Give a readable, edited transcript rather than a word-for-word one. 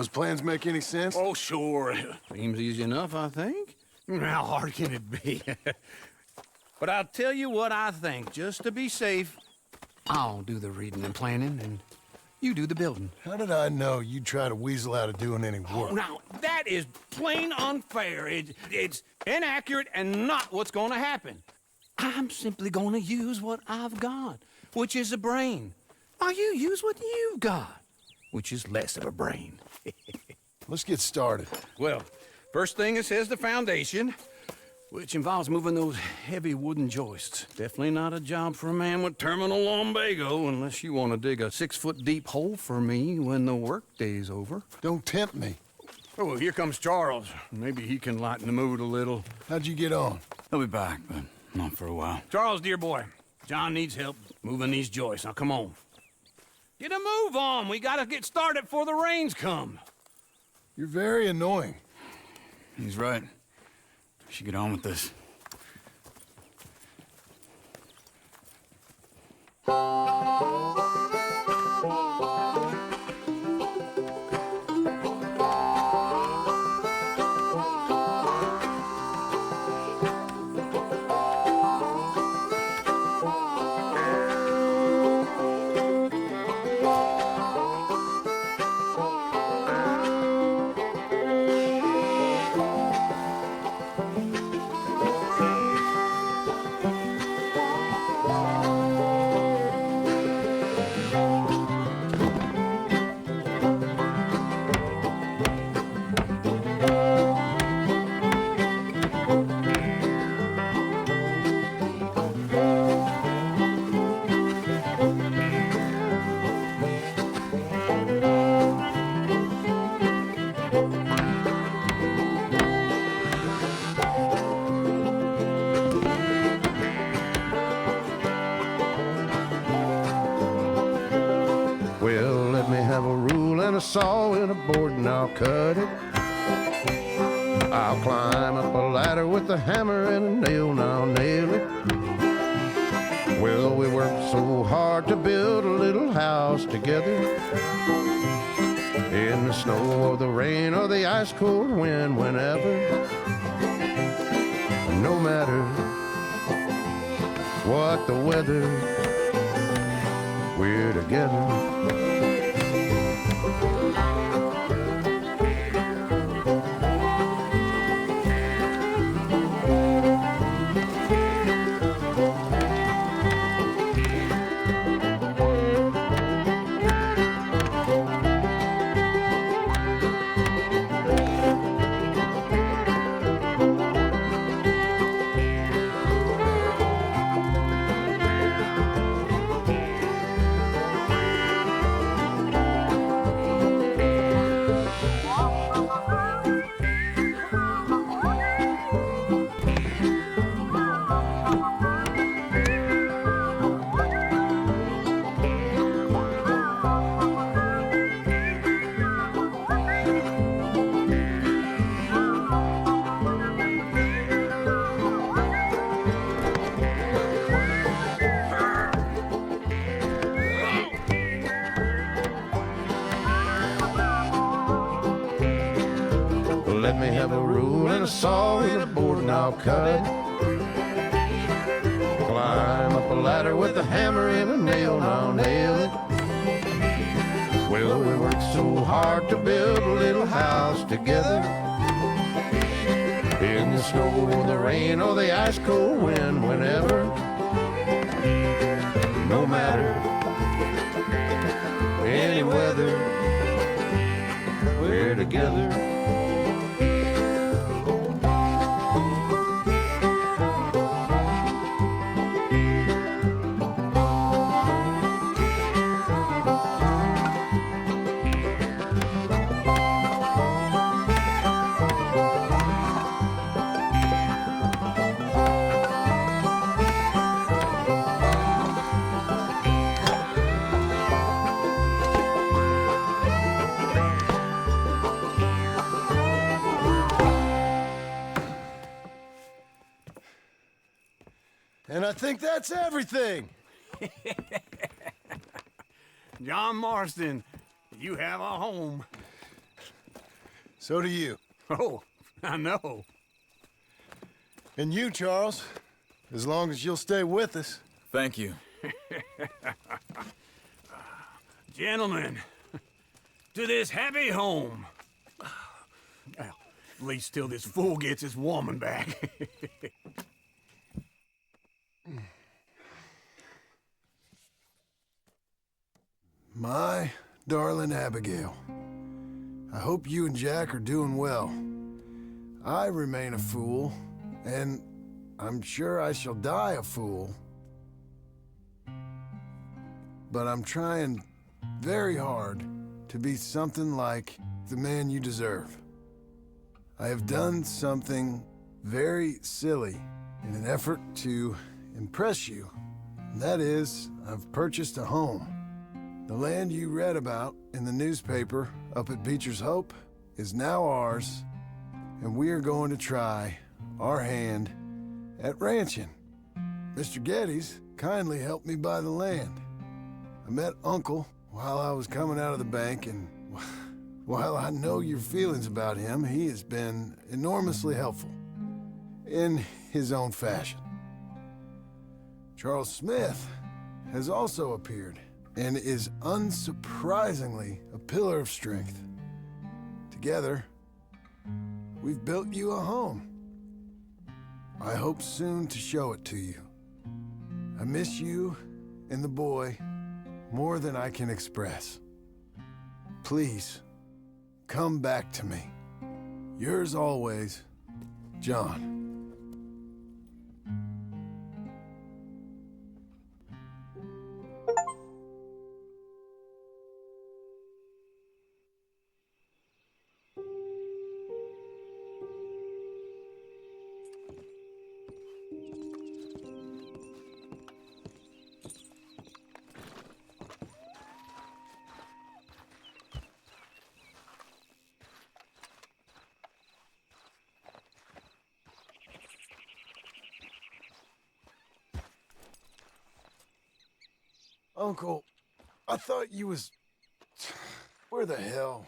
Those plans make any sense? Oh, sure. Seems easy enough, I think. How hard can it be? But I'll tell you what I think. Just to be safe, I'll do the reading and planning, and you do the building. How did I know you'd try to weasel out of doing any work? Oh, now, that is plain unfair. It's inaccurate and not what's going to happen. I'm simply going to use what I've got, which is a brain. While you use what you've got, which is less of a brain. Let's get started. Well, first thing it says the foundation, which involves moving those heavy wooden joists. Definitely not a job for a man with terminal lumbago, unless you want to dig a 6-foot deep hole for me when the workday's over. Don't tempt me. Oh, here comes Charles. Maybe he can lighten the mood a little. How'd you get on? He'll be back, but not for a while. Charles, dear boy, John needs help moving these joists. Now, come on. Get a move on. We gotta get started before the rains come. You're very annoying. He's right. We should get on with this. Well, let me have a rule and a saw and a board and I'll cut it. I'll climb up a ladder with a hammer and a nail and I'll nail it. Well, we worked so hard to build a little house together. In the snow or the rain or the ice cold wind, whenever. No matter what the weather, we're together. Let me have a rule and a saw and a board and I'll cut. Climb up a ladder with a hammer and a nail and I'll nail it. Well, we worked so hard to build a little house together. In the snow or the rain or the ice cold wind, whenever. No matter any weather, we're together. And I think that's everything. John Marston, you have a home. So do you. Oh, I know. And you, Charles. As long as you'll stay with us. Thank you. Gentlemen, to this happy home. Well, at least till this fool gets his woman back. My darling Abigail, I hope you and Jack are doing well. I remain a fool, and I'm sure I shall die a fool. But I'm trying very hard to be something like the man you deserve. I have done something very silly in an effort to impress you. And that is, I've purchased a home. The land you read about in the newspaper up at Beecher's Hope is now ours, and we are going to try our hand at ranching. Mr. Geddes kindly helped me buy the land. I met Uncle while I was coming out of the bank, and while I know your feelings about him, he has been enormously helpful in his own fashion. Charles Smith has also appeared and is unsurprisingly a pillar of strength. Together, we've built you a home. I hope soon to show it to you. I miss you and the boy more than I can express. Please, come back to me. Yours always, John. Uncle, I thought you was... Where the hell?